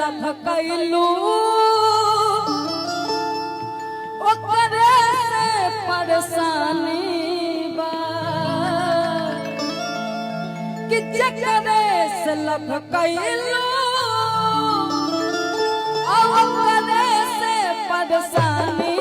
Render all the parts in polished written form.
लभकैलू ओकरे से परेशानी बा कि जकरे से लभकैलू ओकरे से परेशानी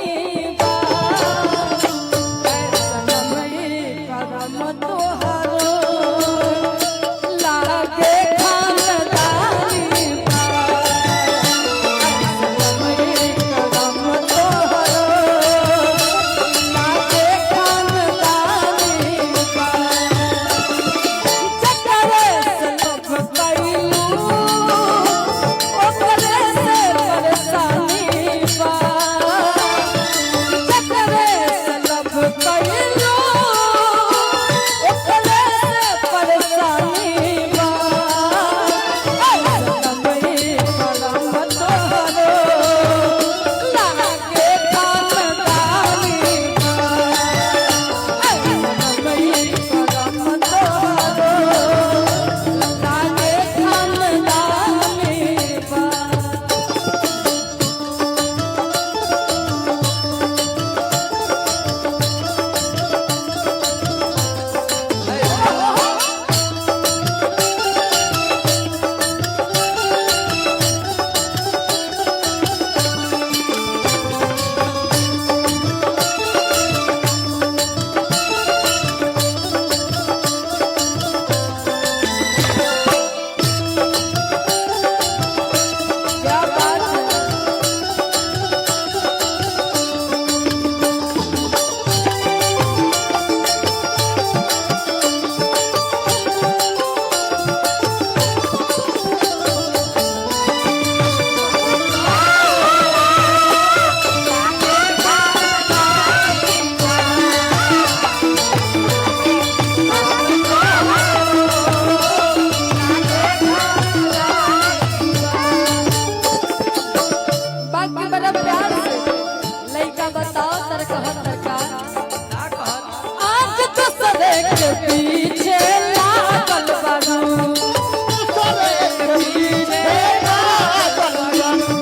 पीछे लागल बारू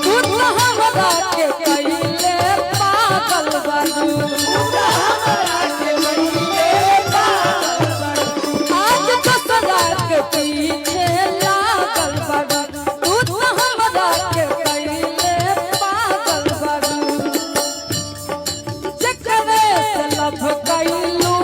तू तो हमरा के कइले पागल बारू आज तो सदा के पीछे लागल बारू तू तो हमरा के कइले पागल बारू जकरे से लभकैलू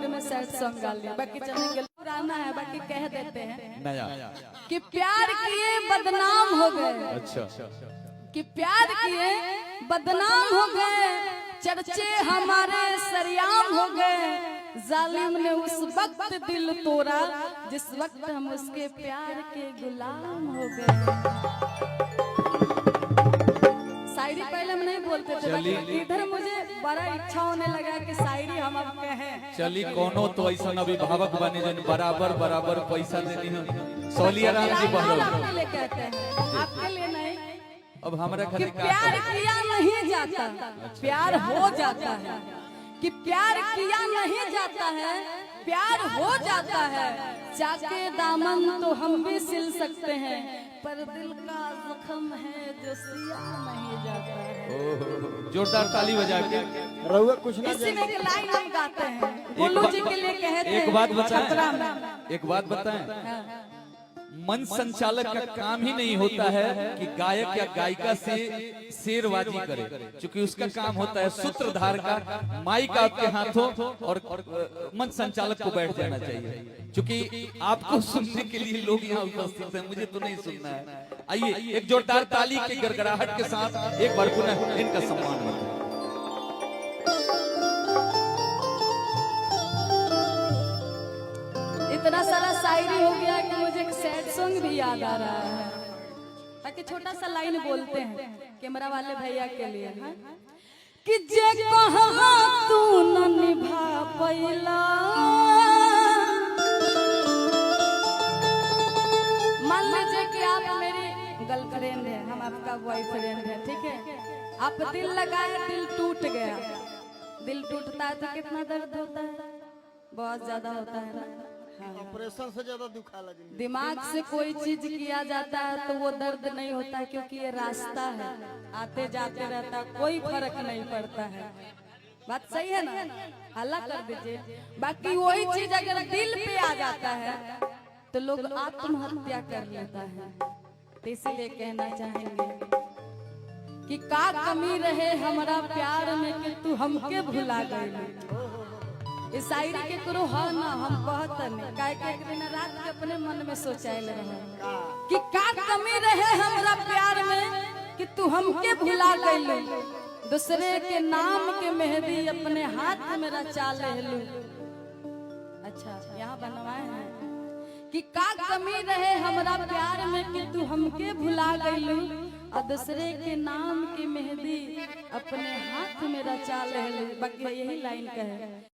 बाकी चलेंगे पुराना है बाकी कह देते हैं नया कि प्यार किए बदनाम हो गए। अच्छा कि प्यार किए बदनाम हो गए चर्चे हमारे सरियाम हो गए जालिम ने उस वक्त दिल तोड़ा जिस वक्त हम उसके प्यार के गुलाम हो गए। शायरी पहले हम नहीं बोलते थे इधर मुझे बड़ा इच्छा होने लगा कि शायरी हम अब कहें। चली कोनो तो ऐसा अभिभावक बने जन बराबर बराबर पैसा देनी है सोलिया राम जी बहलो आपके लिए कहते हैं आपके लिए नहीं। अब हमारा कि प्यार किया नहीं जाता प्यार हो जाता है कि प्यार किया नहीं जाता है प्यार हो जाता है चाके दामन तो हम भी सिल सकते हैं पर दिल का जख्म है जो सिया नहीं जाता है। जोरदार ताली बजा के रहुआ कुछ ना इसी में लाइन हम गाते हैं गोलू जी के लिए कहते हैं। एक बात बताएं मंच संचालक का काम ही नहीं होता है कि गायक या गायिका से शेरबाजी करे, क्योंकि उसका काम होता है सूत्रधार का, माइक आपके हाथों और मंच संचालक को बैठ जाना चाहिए, क्योंकि आपको सुनने के लिए लोग यहाँ उपस्थित हैं, मुझे तो नहीं सुनना है। आइए एक जोरदार ताली की गड़गड़ाहट के साथ एक बार पुनः इनका सम्मान होता है। इतना सारा शायरी हो गया कि मुझे एक सैड सॉन्ग भी याद आ रहा है, ताकि छोटा सा लाइन बोलते हैं कैमरा वाले भैया के लिए, हाँ? कि जे कहा तू न निभा पैला, मान लीजिए कि आप मेरी गर्लफ्रेंड है, हम आपका बॉयफ्रेंड है, ठीक है, आप दिल लगाए, दिल टूट गया। दिल टूटता है तो कितना दर्द होता है, बहुत ज्यादा होता है ना। ऑपरेशन से ज्यादा दुखा लगे। दिमाग से कोई चीज किया जाता है तो वो दर्द नहीं होता, क्योंकि ये रास्ता है, आते जाते रहता, कोई फर्क नहीं पड़ता है। बात सही है ना, हल्ला कर दीजिए। बाकी वही चीज अगर दिल पे आ जाता है तो लोग आत्महत्या कर लेता है। तो इसीलिए कहना चाहेंगे कि का कमी रहे हमारा प्यार में कि तू हमके भुला गई। इस शायरी के करो हाँ ना, हम कहत नहीं, काहे के एक दिन रात के अपने मन में सोचाइल रहे कि का कमी रहे हमरा प्यार में कि तू हमके भुला गइलू, दूसरे के नाम के मेहंदी अपने हाथ में रचा लेलू। अच्छा यहाँ बनवाए हैं कि का कमी रहे हमरा प्यार में कि तू हमके भुला गइलू, और दूसरे के नाम की मेहंदी अपने हाथ में रचा लेलू। बाकी यही लाइन कहे।